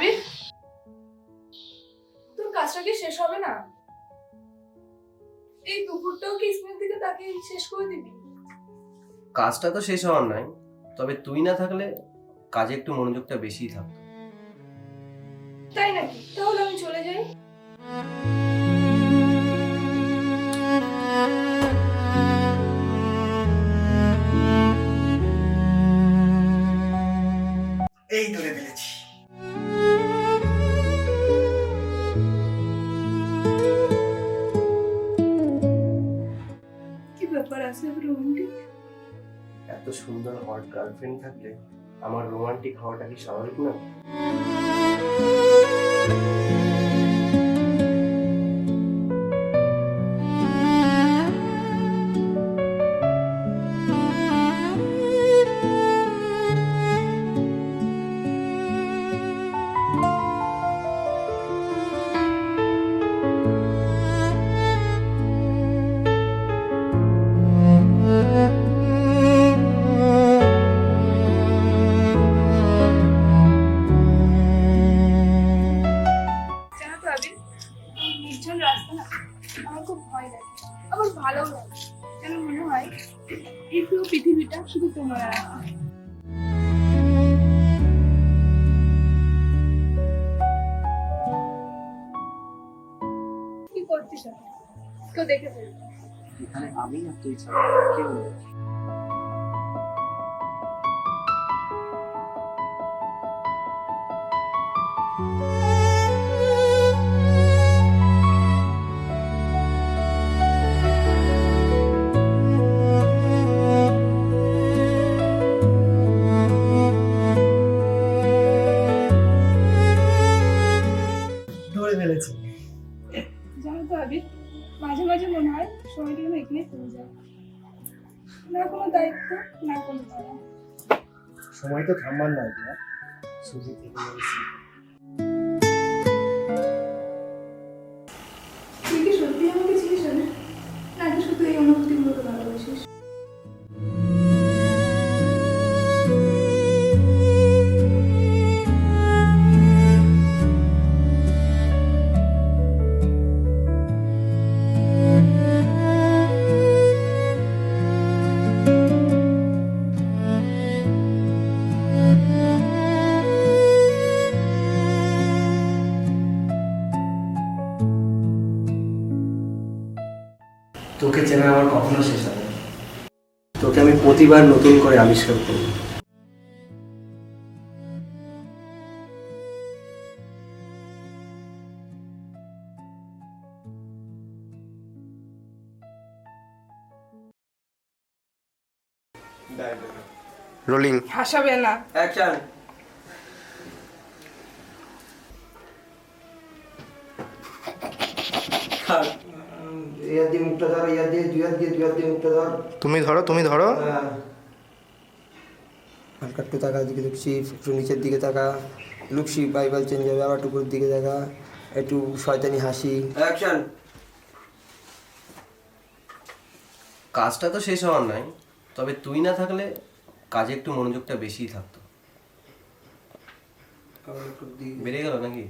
আবির, তোর কাজটা কি শেষ হবে না? এই দুপুরটাও কি স্ক্রিনের দিকে তাকিয়ে শেষ করে দিবি? কাজটা তো শেষ হওয়ার নাই, তবে তুই না থাকলে কাজে একটু মনোযোগটা বেশিই থাকতো। তাই নাকি? তাহলে আমি চলে যাই। এই ধরে ফেলেছি। কি ব্যাপার আছে রোমান্টিক? এত সুন্দর হট গার্লফ্রেন্ড থাকলে আমার রোমান্টিক হওয়াটা কি স্বাভাবিক না? জানো তো আবির, এই নির্জন রাস্তা না আমার খুব ভয় লাগে, আবার ভালো লাগে। কেন মনে হয় এই পুরো পৃথিবীটা শুধু তোমার আর আমার। কি করছিস এখন? কেউ দেখে ফেলবে। এখানে আমি না তুই ছাড়া কেউ নেই। ধরে ফেলেছি। জানো তো আবির, মাঝে মাঝে মনে হয় সময়টা যেন এখানে চলে যায়। না কোনো দায়িত্ব, না কোনো তাড়া। সময় তো থামবার নয় না, শুধু থেকে যাচ্ছি। তুই কি সত্যি আমাকে চিনিস না, নাকি শুধু এই অনুভূতিগুলোকে ভালোবাসিস? তোকে চেনা আমার কখনো শেষ হবে না। তোকে আমি প্রতিবার নতুন করে আবিষ্কার করব। রোলিং হাসাবে না। অ্যাকশন। ইয়ার দিয়ে মুখটা ধর, ইয়ার দিয়ে দুই হাত দিয়ে মুখটা ধর। তুমি ধরো হালকা একটু তাকা, দিকে লুকছি, একটু নিচের দিকে তাকা, লুকছি, বাইবেল চেঞ্জ হবে, আবার টুকুর দিকে তাকা, একটু শয়তানি হাসি। অ্যাকশন। কাজটা তো শেষ হওয়ার নাই, তবে তুই না থাকলে কাজে একটু মনোযোগটা বেশিই থাকতো। বেড়ে গেল নাকি?